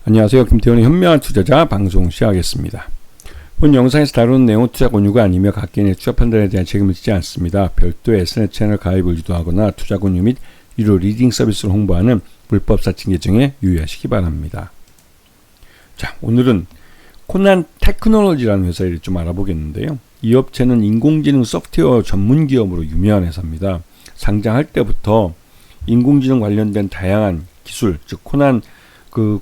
안녕하세요. 김태훈의 현명한 투자자 방송 시작하겠습니다. 본 영상에서 다루는 내용은 투자 권유가 아니며 각개인의 투자 판단에 대한 책임을 지지 않습니다. 별도의 SNS 채널 가입을 유도하거나 투자 권유 및 유료 리딩 서비스를 홍보하는 불법 사칭 계정에 유의하시기 바랍니다. 자, 오늘은 코난 테크놀로지라는 회사를 좀 알아보겠는데요. 이 업체는 인공지능 소프트웨어 전문 기업으로 유명한 회사입니다. 상장할 때부터 인공지능 관련된 다양한 기술, 즉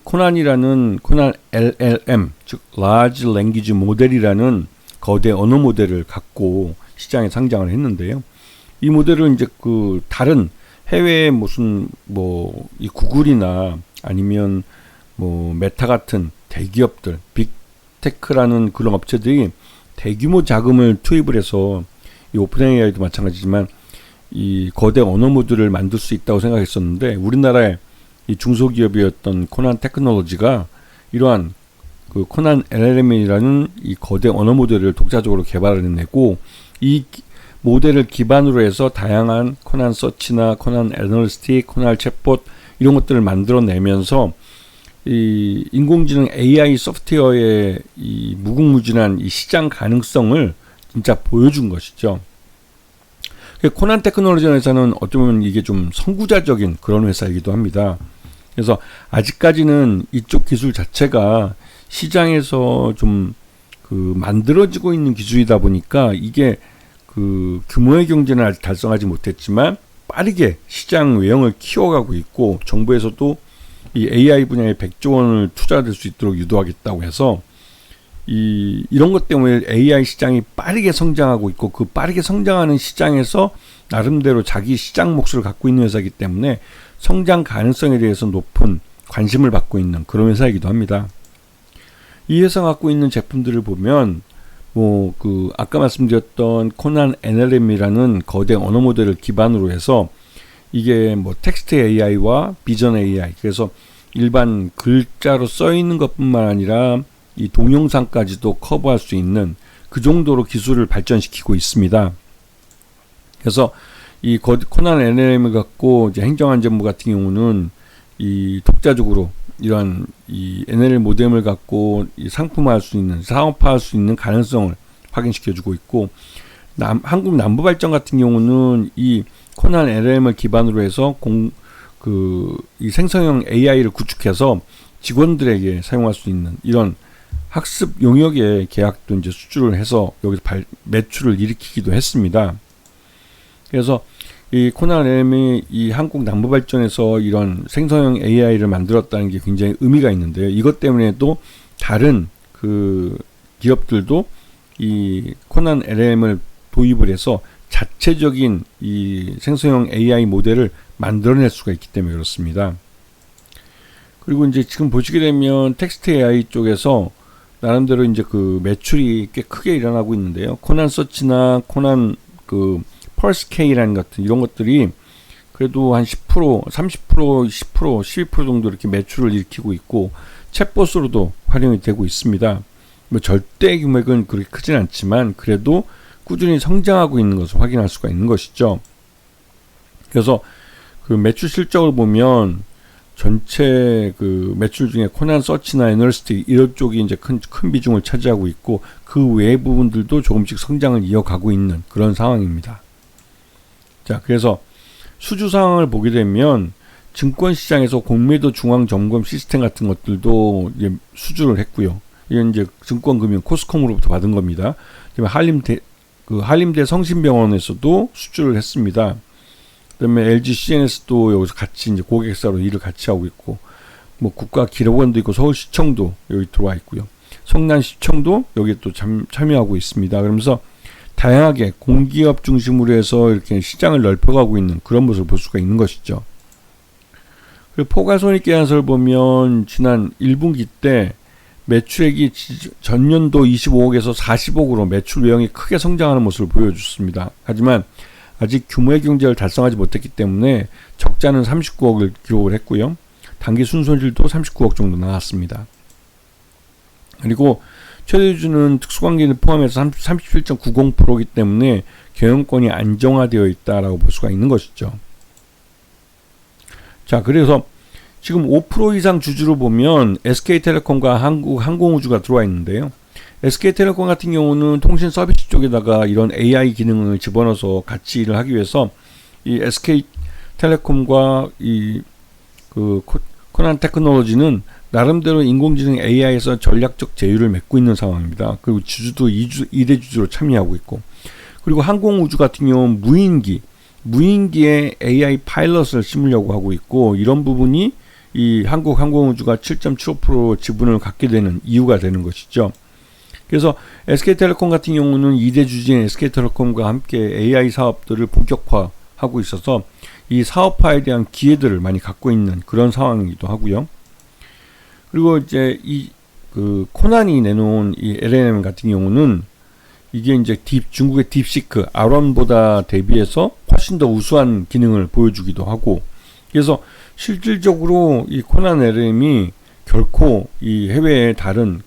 코난이라는 코난 LLM, 즉 Large Language Model이라는 거대 언어 모델을 갖고 시장에 상장을 했는데요. 이 모델을 이제 다른 해외의 무슨 이 구글이나 아니면 메타 같은 대기업들, 빅테크라는 그런 업체들이 대규모 자금을 투입을 해서 이 오픈 AI도 마찬가지지만 이 거대 언어 모델을 만들 수 있다고 생각했었는데 우리나라의 이 중소기업이었던 코난 테크놀로지가 이러한 코난 LLM이라는 이 거대 언어 모델을 독자적으로 개발을 해내고 이 모델을 기반으로 해서 다양한 코난 서치나 코난 애널리스틱, 코난 챗봇 이런 것들을 만들어내면서 이 인공지능 AI 소프트웨어의 이 무궁무진한 이 시장 가능성을 진짜 보여준 것이죠. 코난 테크놀로지 회사는 어쩌면 이게 좀 선구자적인 그런 회사이기도 합니다. 그래서 아직까지는 이쪽 기술 자체가 시장에서 좀 만들어지고 있는 기술이다 보니까 이게 규모의 경제는 아직 달성하지 못했지만 빠르게 시장 외형을 키워가고 있고 정부에서도 이 AI 분야에 100조 원을 투자될 수 있도록 유도하겠다고 해서 이런 것 때문에 AI 시장이 빠르게 성장하고 있고 그 빠르게 성장하는 시장에서 나름대로 자기 시장 몫을 갖고 있는 회사이기 때문에 성장 가능성에 대해서 높은 관심을 받고 있는 그런 회사이기도 합니다. 이 회사가 갖고 있는 제품들을 보면 아까 말씀드렸던 코난 NLM이라는 거대 언어 모델을 기반으로 해서 이게 텍스트 AI와 비전 AI, 그래서 일반 글자로 써 있는 것뿐만 아니라 이 동영상까지도 커버할 수 있는 그 정도로 기술을 발전시키고 있습니다. 그래서 이 코난 NLM을 갖고 이제 행정안전부 같은 경우는 이 독자적으로 이러한 이 NLL 모뎀을 갖고 이 상품화할 수 있는, 상업화할 수 있는 가능성을 확인시켜주고 있고, 한국 남부발전 같은 경우는 이 코난 NLM을 기반으로 해서 이 생성형 AI를 구축해서 직원들에게 사용할 수 있는 이런 학습 용역의 계약도 이제 수주를 해서 여기서 매출을 일으키기도 했습니다. 그래서 이 코난 NLM이 이 한국 남부발전에서 이런 생성형 AI를 만들었다는 게 굉장히 의미가 있는데요. 이것 때문에도 다른 기업들도 이 코난 NLM을 도입을 해서 자체적인 이 생성형 AI 모델을 만들어낼 수가 있기 때문에 그렇습니다. 그리고 이제 지금 보시게 되면 텍스트 AI 쪽에서 나름대로 이제 매출이 꽤 크게 일어나고 있는데요. 코난 서치나 코난 펄스K라는 같은 이런 것들이 그래도 한 10%, 30%, 10%, 12% 정도 이렇게 매출을 일으키고 있고 챗봇으로도 활용이 되고 있습니다. 절대 규모는 그렇게 크진 않지만 그래도 꾸준히 성장하고 있는 것을 확인할 수가 있는 것이죠. 그래서 매출 실적을 보면 전체 매출 중에 코난 서치나 애널리스틱 이런 쪽이 이제 큰 비중을 차지하고 있고 그 외의 부분들도 조금씩 성장을 이어가고 있는 그런 상황입니다. 자, 그래서 수주 상황을 보게 되면 증권시장에서 공매도 중앙점검 시스템 같은 것들도 이제 수주를 했고요. 이건 이제 증권금융 코스콤으로부터 받은 겁니다. 한림대 성심병원에서도 수주를 했습니다. 그다음에 LG CNS도 여기서 같이 이제 고객사로 일을 같이 하고 있고, 국가기록원도 있고 서울시청도 여기 들어와 있고요. 성남시청도 여기에 또 참여하고 있습니다. 그러면서 다양하게 공기업 중심으로 해서 이렇게 시장을 넓혀가고 있는 그런 모습을 볼 수가 있는 것이죠. 그리고 포괄손익계산서를 보면 지난 1분기 때 매출액이 전년도 25억에서 40억으로 매출 외형이 크게 성장하는 모습을 보여줬습니다. 하지만 아직 규모의 경제를 달성하지 못했기 때문에 적자는 39억을 기록을 했고요. 단기 순손실도 39억 정도 나왔습니다. 그리고 최대주주는 특수관계를 포함해서 37.90%이기 때문에 경영권이 안정화되어 있다라고 볼 수가 있는 것이죠. 자, 그래서 지금 5% 이상 주주로 보면 SK텔레콤과 한국항공우주가 들어와 있는데요. SK텔레콤 같은 경우는 통신 서비스 쪽에다가 이런 AI 기능을 집어넣어서 같이 일을 하기 위해서 이 SK텔레콤과 코난 테크놀로지는 나름대로 인공지능 AI에서 전략적 제휴를 맺고 있는 상황입니다. 그리고 주주도 2대 주주로 참여하고 있고, 그리고 항공우주 같은 경우는 무인기에 AI 파일럿을 심으려고 하고 있고, 이런 부분이 이 한국항공우주가 7.75% 지분을 갖게 되는 이유가 되는 것이죠. 그래서 SK텔레콤 같은 경우는 2대 주주인 SK텔레콤과 함께 AI 사업들을 본격화하고 있어서 이 사업화에 대한 기회들을 많이 갖고 있는 그런 상황이기도 하고요. 그리고 이제 코난이 내놓은 이 LLM 같은 경우는 이게 이제 중국의 딥시크 R1보다 대비해서 훨씬 더 우수한 기능을 보여주기도 하고, 그래서 실질적으로 이 코난 LLM이 결코 이 해외의 다른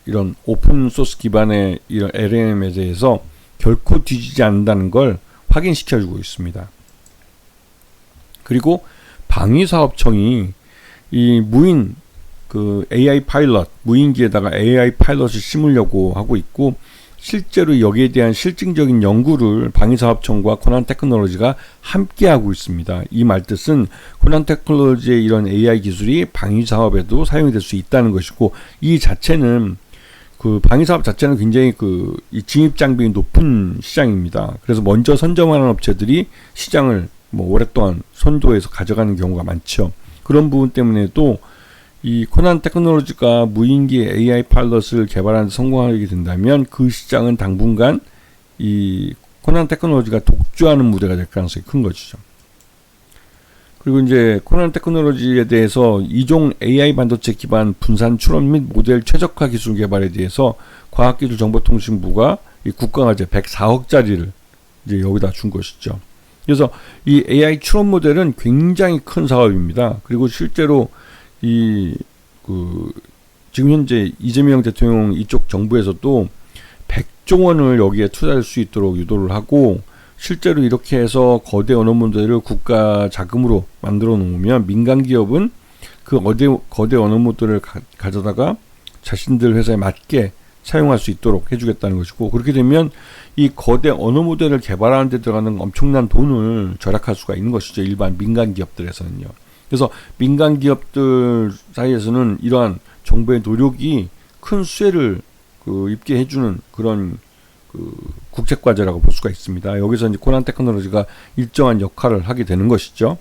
이런 오픈 소스 기반의 이런 LLM에 대해서 결코 뒤지지 않는다는 걸 확인시켜주고 있습니다. 그리고 방위사업청이 이 AI 파일럿, 무인기에다가 AI 파일럿을 심으려고 하고 있고, 실제로 여기에 대한 실증적인 연구를 방위사업청과 코난 테크놀로지가 함께 하고 있습니다. 이 말뜻은 코난 테크놀로지의 이런 AI 기술이 방위사업에도 사용이 될 수 있다는 것이고, 이 자체는 방위사업 자체는 굉장히 이 진입장벽이 높은 시장입니다. 그래서 먼저 선점하는 업체들이 시장을 오랫동안 선도해서 가져가는 경우가 많죠. 그런 부분 때문에도 이 코난 테크놀로지가 무인기 AI 파일럿을 개발하는 데 성공하게 된다면 그 시장은 당분간 이 코난 테크놀로지가 독주하는 무대가 될 가능성이 큰 것이죠. 그리고 이제 코난 테크놀로지에 대해서 이종 AI 반도체 기반 분산 출원 및 모델 최적화 기술 개발에 대해서 과학기술정보통신부가 이 국가과제 104억짜리를 이제 여기다 준 것이죠. 그래서 이 AI 출원 모델은 굉장히 큰 사업입니다. 그리고 실제로 지금 현재 이재명 대통령 이쪽 정부에서도 100조 원을 여기에 투자할 수 있도록 유도를 하고, 실제로 이렇게 해서 거대 언어 모델을 국가 자금으로 만들어 놓으면 민간 기업은 그 거대 언어 모델을 가져다가 자신들 회사에 맞게 사용할 수 있도록 해주겠다는 것이고, 그렇게 되면 이 거대 언어 모델을 개발하는 데 들어가는 엄청난 돈을 절약할 수가 있는 것이죠. 일반 민간 기업들에서는요. 그래서 민간 기업들 사이에서는 이러한 정부의 노력이 큰 수혜를 입게 해주는 그런 국책과제라고 볼 수가 있습니다. 여기서 이제 코난 테크놀로지가 일정한 역할을 하게 되는 것이죠.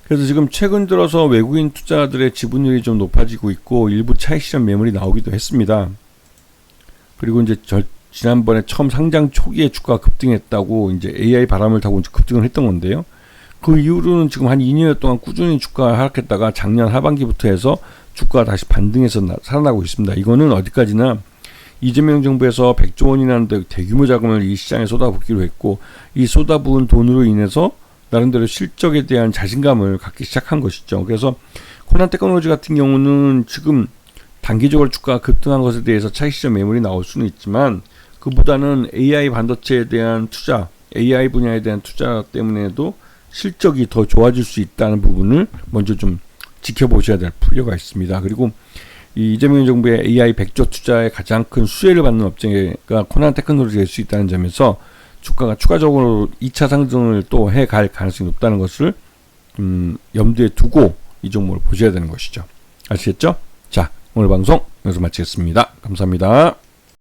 그래서 지금 최근 들어서 외국인 투자들의 지분율이 좀 높아지고 있고, 일부 차익 실현 매물이 나오기도 했습니다. 그리고 이제 지난번에 처음 상장 초기에 주가가 급등했다고 이제 AI 바람을 타고 급등을 했던 건데요. 그 이후로는 지금 한 2년 동안 꾸준히 주가가 하락했다가 작년 하반기부터 해서 주가가 다시 반등해서 살아나고 있습니다. 이거는 어디까지나 이재명 정부에서 100조 원이라는 대규모 자금을 이 시장에 쏟아붓기로 했고, 이 쏟아부은 돈으로 인해서 나름대로 실적에 대한 자신감을 갖기 시작한 것이죠. 그래서 코난 테크놀로지 같은 경우는 지금 단기적으로 주가가 급등한 것에 대해서 차익 실현 매물이 나올 수는 있지만, 그보다는 AI 반도체에 대한 투자, AI 분야에 대한 투자 때문에도 실적이 더 좋아질 수 있다는 부분을 먼저 좀 지켜보셔야 될 필요가 있습니다. 그리고 이 이재명 정부의 AI 100조 투자에 가장 큰 수혜를 받는 업체가 코난 테크놀로지가 될 수 있다는 점에서 주가가 추가적으로 2차 상승을 또 해갈 가능성이 높다는 것을 염두에 두고 이 종목을 보셔야 되는 것이죠. 아시겠죠? 자, 오늘 방송 여기서 마치겠습니다. 감사합니다.